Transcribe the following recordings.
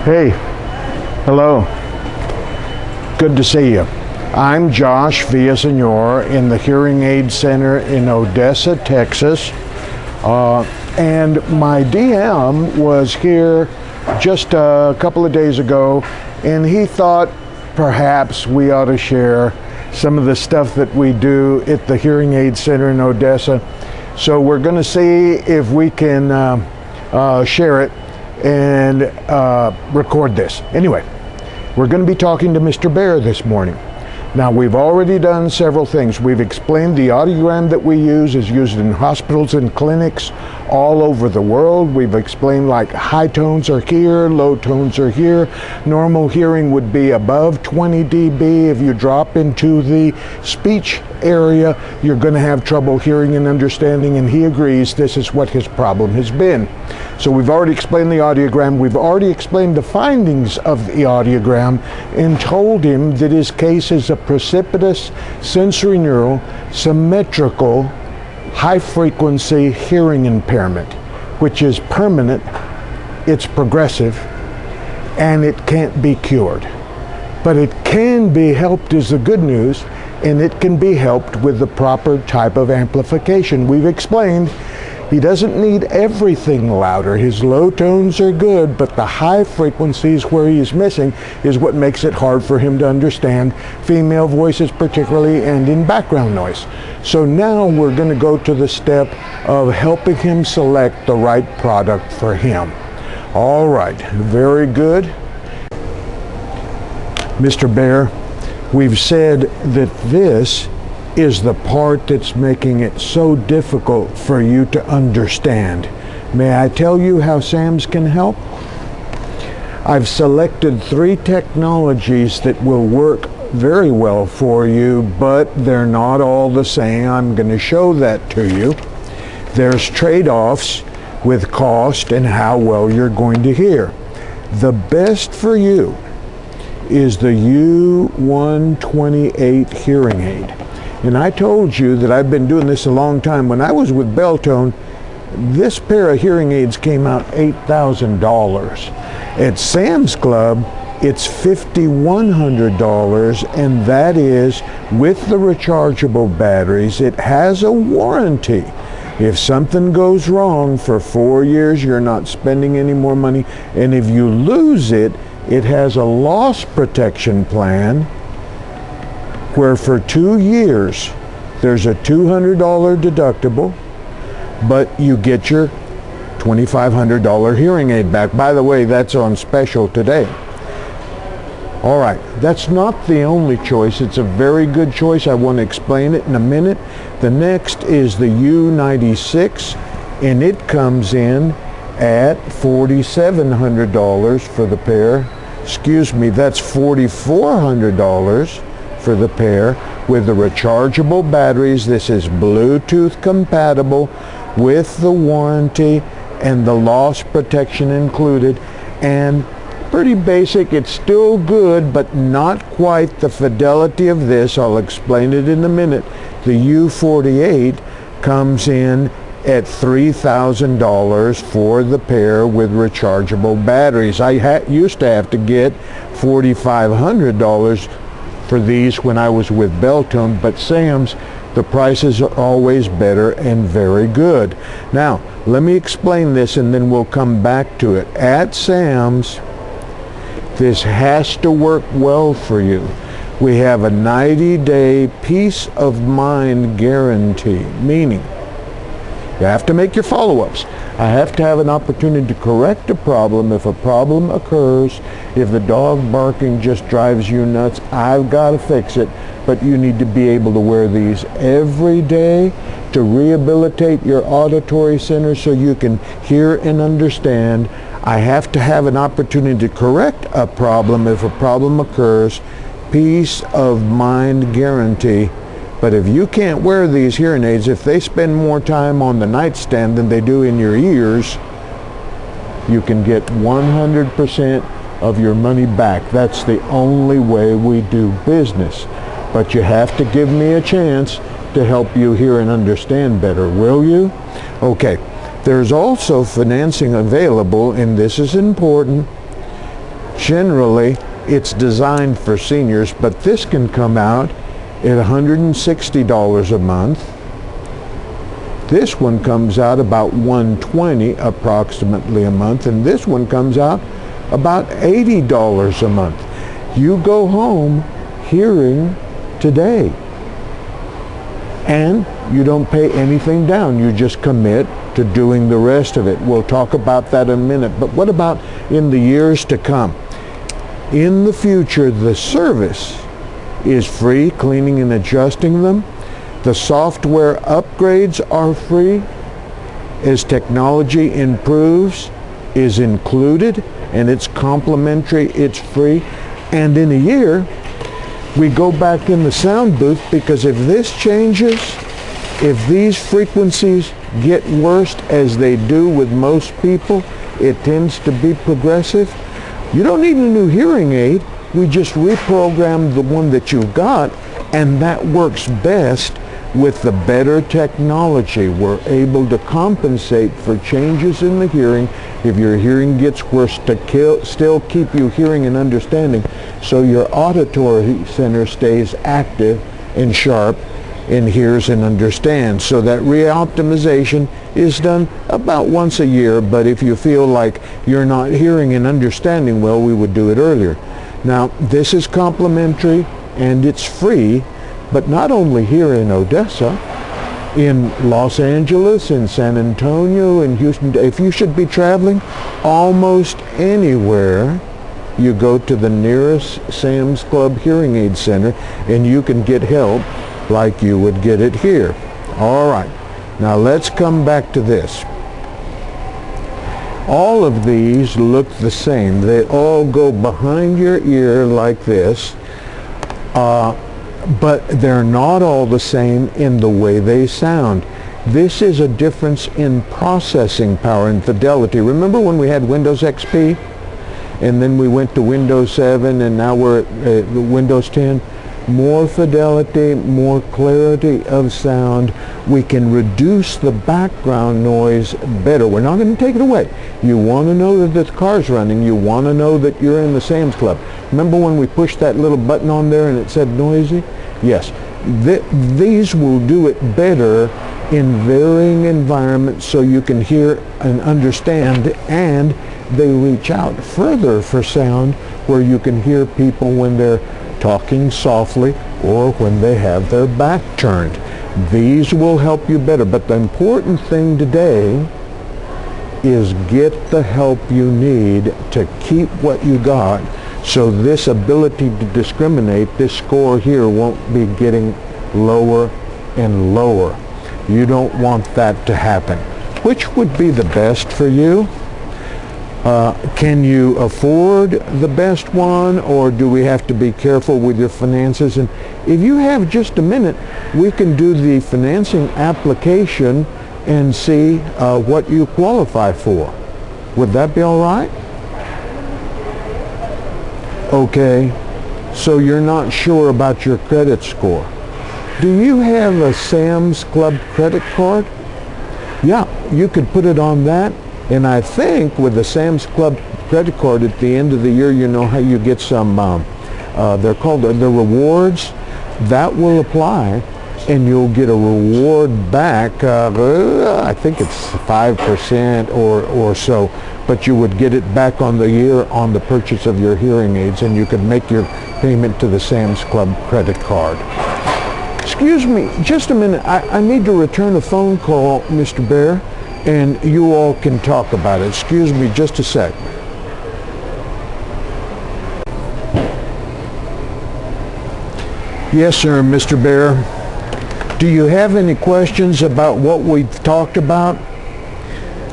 Hey, hello. Good to see you. I'm Josh Villasenor in the Hearing Aid Center in Odessa, Texas. And my DM was here just a couple of days ago, and he thought perhaps we ought to share some of the stuff that we do at the Hearing Aid Center in Odessa. So we're going to see if we can share it and record this. Anyway, we're going to be talking to Mr. Bear this morning. Now, we've already done several things. We've explained the audiogram that we use is used in hospitals and clinics all over the world. We've explained like high tones are here, low tones are here. Normal hearing would be above 20 dB. If you drop into the speech area, you're going to have trouble hearing and understanding, and he agrees this is what his problem has been. So we've already explained the audiogram. We've already explained the findings of the audiogram and told him that his case is a precipitous sensorineural symmetrical high-frequency hearing impairment, which is permanent, it's progressive, and it can't be cured. But it can be helped is the good news, and it can be helped with the proper type of amplification. We've explained he doesn't need everything louder. His low tones are good, but the high frequencies where he's missing is what makes it hard for him to understand female voices particularly, and in background noise. So now we're going to go to the step of helping him select the right product for him. All right, very good. Mr. Bear, we've said that this is the part that's making it so difficult for you to understand. May I tell you how SAMS can help? I've selected 3 technologies that will work very well for you, but they're not all the same. I'm going to show that to you. There's trade-offs with cost and how well you're going to hear. The best for you is the U128 hearing aid. And I told you that I've been doing this a long time. When I was with Beltone, this pair of hearing aids came out $8,000. At Sam's Club, it's $5,100, and that is with the rechargeable batteries. It has a warranty. If something goes wrong for 4 years, you're not spending any more money. And if you lose it, it has a loss protection plan where for 2 years there's a $200 deductible, but you get your $2,500 hearing aid back. By the way, that's on special today. All right, that's not the only choice. It's a very good choice. I want to explain it in a minute. The next is the U96, and it comes in at $4,700 for the pair. Excuse me, that's $4,400 for the pair with the rechargeable batteries. This is Bluetooth compatible with the warranty and the loss protection included, and pretty basic. It's still good, but not quite the fidelity of this. I'll explain it in a minute. The U48 comes in at $3,000 for the pair with rechargeable batteries. I used to have to get $4,500 for these when I was with Beltone, but Sam's, the prices are always better and very good. Now, let me explain this and then we'll come back to it. At Sam's, this has to work well for you. We have a 90-day peace of mind guarantee, meaning you have to make your follow-ups. I have to have an opportunity to correct a problem. If a problem occurs, if the dog barking just drives you nuts, I've got to fix it. But you need to be able to wear these every day to rehabilitate your auditory center so you can hear and understand. I have to have an opportunity to correct a problem if a problem occurs. Peace of mind guarantee. But if you can't wear these hearing aids, if they spend more time on the nightstand than they do in your ears, you can get 100% of your money back. That's the only way we do business. But you have to give me a chance to help you hear and understand better, will you? Okay, there's also financing available, and this is important. Generally, it's designed for seniors, but this can come out at $160 a month. This one comes out about $120 approximately a month, and this one comes out about $80 a month. You go home hearing today, and you don't pay anything down. You just commit to doing the rest of it. We'll talk about that in a minute. But what about in the years to come? In the future, the service is free, cleaning and adjusting them. The software upgrades are free. As technology improves, is included, and it's complimentary, it's free. And in a year, we go back in the sound booth, because if this changes, if these frequencies get worse, as they do with most people, it tends to be progressive. You don't need a new hearing aid. We just reprogram the one that you've got, and that works best with the better technology. We're able to compensate for changes in the hearing if your hearing gets worse, to still keep you hearing and understanding, so your auditory center stays active and sharp and hears and understands. So that re-optimization is done about once a year, but if you feel like you're not hearing and understanding well, we would do it earlier. Now, this is complimentary and it's free, but not only here in Odessa, in Los Angeles, in San Antonio, in Houston. If you should be traveling, almost anywhere, you go to the nearest Sam's Club Hearing Aid Center and you can get help like you would get it here. All right, now let's come back to this. All of these look the same. They all go behind your ear like this, but they're not all the same in the way they sound. This is a difference in processing power and fidelity. Remember when we had Windows XP, and then we went to Windows 7, and now we're at Windows 10? More fidelity, more clarity of sound. We can reduce the background noise better. We're not going to take it away. You want to know that the car's running. You want to know that you're in the Sam's Club. Remember when we pushed that little button on there and it said noisy? Yes. These will do it better in varying environments, so you can hear and understand, and they reach out further for sound, where you can hear people when they're talking softly or when they have their back turned. These will help you better, but the important thing today is get the help you need to keep what you got, so this ability to discriminate, this score here, won't be getting lower and lower. You don't want that to happen. Which would be the best for you? Can you afford the best one, or do we have to be careful with your finances? And if you have just a minute, we can do the financing application and see what you qualify for. Would that be all right? Okay, so you're not sure about your credit score. Do you have a Sam's Club credit card? Yeah, you could put it on that. And I think with the Sam's Club credit card, at the end of the year, you know how you get some, they're called the rewards. That will apply, and you'll get a reward back. I think it's 5% or so, but you would get it back on the year on the purchase of your hearing aids, and you could make your payment to the Sam's Club credit card. Excuse me, just a minute. I need to return a phone call, Mr. Bear, and you all can talk about it. Excuse me just a sec. Yes, sir, Mr. Bear. Do you have any questions about what we've talked about?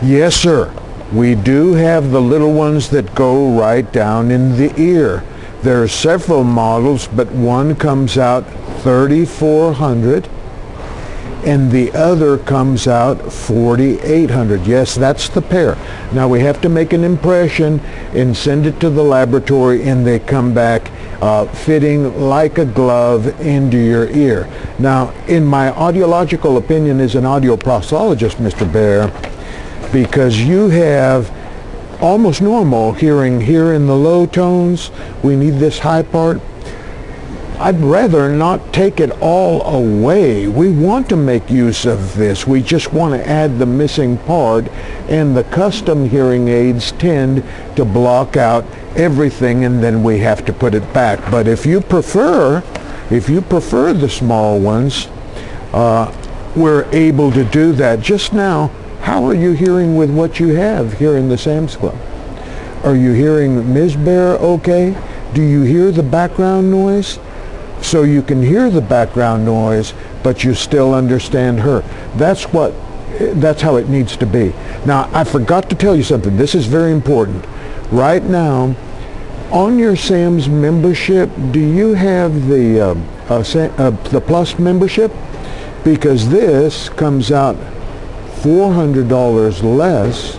Yes, sir. We do have the little ones that go right down in the ear. There are several models, but one comes out $3,400 and the other comes out $4,800. Yes, that's the pair. Now we have to make an impression and send it to the laboratory, and they come back fitting like a glove into your ear. Now, in my audiological opinion as an audioproctologist, Mr. Bear, because you have almost normal hearing here in the low tones. We need this high part. I'd rather not take it all away. We want to make use of this. We just want to add the missing part, and the custom hearing aids tend to block out everything, and then we have to put it back. But if you prefer the small ones, we're able to do that. Just now, how are you hearing with what you have here in the Sam's Club? Are you hearing Ms. Bear okay? Do you hear the background noise? So you can hear the background noise, but you still understand her. That's how it needs to be. Now, I forgot to tell you something. This is very important. Right now, on your Sam's membership, do you have the Plus membership? Because this comes out $400 less,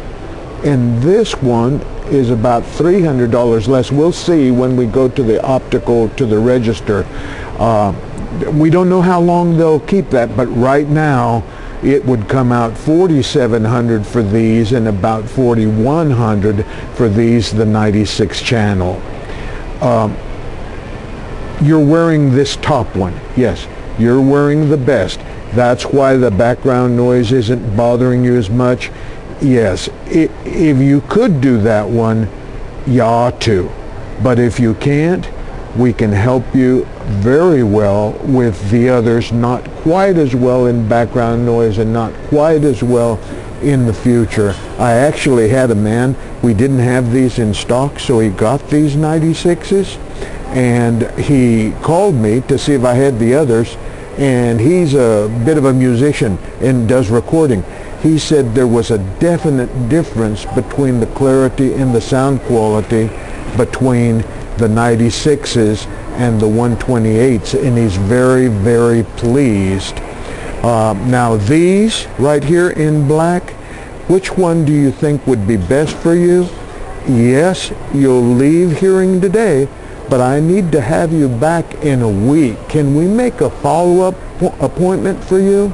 and this one is about $300 less. We'll see when we go to the optical, to the register. We don't know how long they'll keep that, but right now it would come out $4,700 for these and about $4,100 for these, the 96 channel. You're wearing this top one. Yes, you're wearing the best. That's why the background noise isn't bothering you as much. Yes, if you could do that one, you ought to. But if you can't, we can help you very well with the others, not quite as well in background noise and not quite as well in the future. I actually had a man, we didn't have these in stock, so he got these 96s, and he called me to see if I had the others, and he's a bit of a musician and does recording. He said there was a definite difference between the clarity and the sound quality between the 96s and the 128s, and he's very, very pleased. Now these right here in black, which one do you think would be best for you? Yes, you'll leave hearing today, but I need to have you back in a week. Can we make a follow-up appointment for you?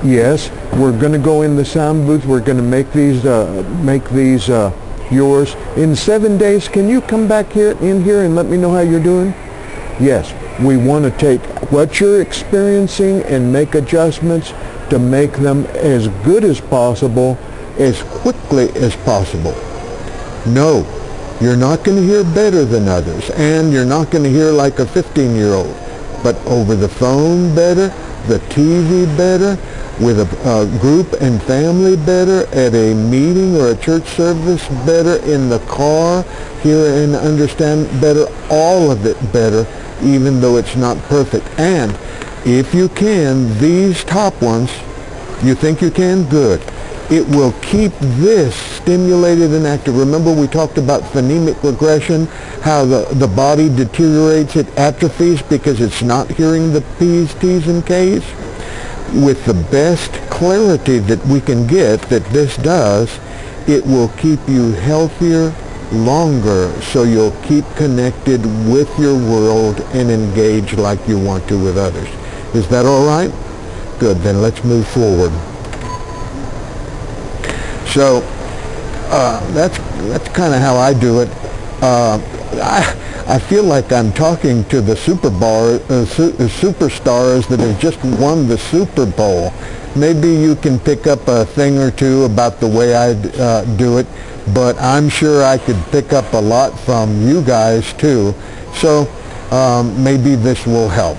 Yes, we're going to go in the sound booth. We're going to make these yours. In 7 days, can you come back in here and let me know how you're doing? Yes, we want to take what you're experiencing and make adjustments to make them as good as possible, as quickly as possible. No, you're not going to hear better than others, and you're not going to hear like a 15-year-old, but over the phone better, the TV better, with a group and family better, at a meeting or a church service better, in the car, hear and understand better, all of it better, even though it's not perfect. And if you can, these top ones, you think you can? Good. It will keep this stimulated and active. Remember we talked about phonemic regression, how the body deteriorates, it atrophies because it's not hearing the P's, T's, and K's. With the best clarity that we can get, that this does, it will keep you healthier longer, so you'll keep connected with your world and engage like you want to with others. Is that all right? Good, then let's move forward. So that's kind of how I do it. I feel like I'm talking to the superstars that have just won the Super Bowl. Maybe you can pick up a thing or two about the way I do it, but I'm sure I could pick up a lot from you guys too. So maybe this will help.